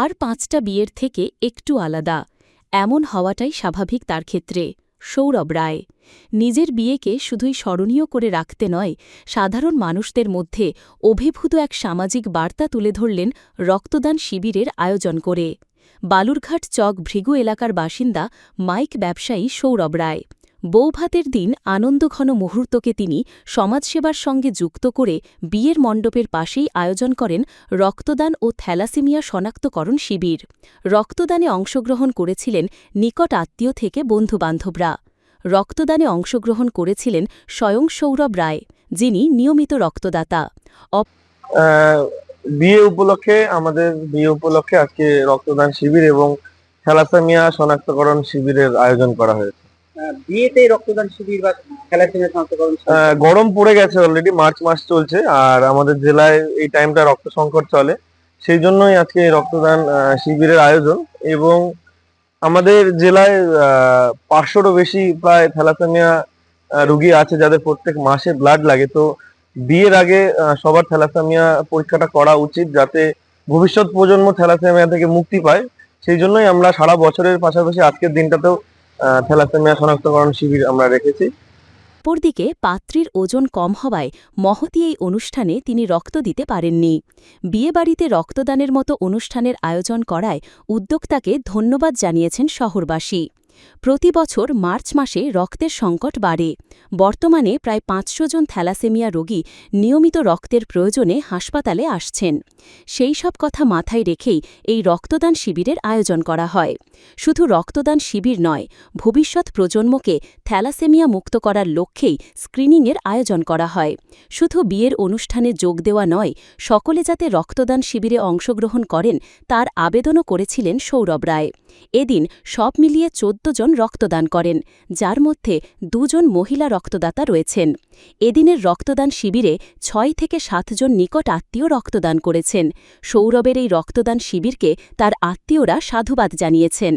আর ৫টা বিয়ের থেকে একটু আলাদা, এমন হওয়াটাই স্বাভাবিক তার ক্ষেত্রে। সৌরভ রায় নিজের বিয়েকে শুধুই স্মরণীয় করে রাখতে নয়, সাধারণ মানুষদের মধ্যে অভিভূত এক সামাজিক বার্তা তুলে ধরলেন রক্তদান শিবিরের আয়োজন করে। বালুরঘাট চক ভৃগু এলাকার বাসিন্দা মাইক ব্যবসায়ী সৌরভ রায় বৌভাতের দিন আনন্দঘন মুহূর্তকে তিনি সমাজসেবার সঙ্গে যুক্ত করে বিয়ের মণ্ডপের পাশেই আয়োজন করেন রক্তদান ও থ্যালাসেমিয়া শনাক্তকরণ শিবির। রক্তদানে অংশগ্রহণ করেছিলেন নিকট আত্মীয় থেকে বন্ধুবান্ধবরা। রক্তদানে অংশগ্রহণ করেছিলেন স্বয়ং সৌরভ রায়, যিনি নিয়মিত রক্তদাতা। আমাদের বিয়ে উপলক্ষে আজকে রক্তদান শিবির এবং থ্যালাসেমিয়া শনাক্তকরণ শিবিরের আয়োজন করা হয়েছে। বিয়েতে রক্তদান শিবির বা থ্যালাসেমিয়া শনাক্তকরণ গরম পড়ে গেছে, অলরেডি মার্চ মাস চলছে, আর আমাদের জেলায় এই টাইমটা রক্ত সংকট চলে, সেই জন্যই আজকে রক্তদান শিবিরের আয়োজন। এবং আমাদের জেলায় 500-রও বেশি প্রায় থ্যালাসেমিয়া রোগী আছে যাদের প্রত্যেক মাসে ব্লাড লাগে। তো বিয়ের আগে সবার থ্যালাসেমিয়া পরীক্ষাটা করা উচিত, যাতে ভবিষ্যৎ প্রজন্ম থ্যালাসেমিয়া থেকে মুক্তি পায়। সেই জন্যই আমরা সারা বছরের পাশাপাশি আজকের দিনটাতেও থ্যালাসেমিয়া শনাক্তকরণ শিবির আমরা রেখেছি। অপরদিকে পাত্রীর ওজন কম হওয়ায় মহতী এই অনুষ্ঠানে তিনি রক্ত দিতে পারেননি। বিয়েবাড়িতে রক্তদানের মতো অনুষ্ঠানের আয়োজন করায় উদ্যোক্তাকে ধন্যবাদ জানিয়েছেন শহরবাসী। প্রতি বছর মার্চ মাসে রক্তের সংকট বাড়ে। বর্তমানে প্রায় ৫০০ জন থ্যালাসেমিয়া রোগী নিয়মিত রক্তের প্রয়োজনে হাসপাতালে আসছেন। সেই সব কথা মাথায় রেখেই এই রক্তদান শিবিরের আয়োজন করা হয়। শুধু রক্তদান শিবির নয়, ভবিষ্যৎ প্রজন্মকে থ্যালাসেমিয়া মুক্ত করার লক্ষ্যেই স্ক্রিনিংয়ের আয়োজন করা হয়। শুধু বিয়ের অনুষ্ঠানে যোগ দেওয়া নয়, সকলে যাতে রক্তদান শিবিরে অংশগ্রহণ করেন তার আবেদনও করেছিলেন সৌরভ রায়। এদিন সব মিলিয়ে ১৪ জন রক্তদান করেন, যার মধ্যে ২ জন মহিলা রক্তদাতা রয়েছেন। এদিনের রক্তদান শিবিরে ৬ থেকে ৭ জন নিকট আত্মীয় রক্তদান করেছেন। সৌরভের এই রক্তদান শিবিরকে তার আত্মীয়রা সাধুবাদ জানিয়েছেন।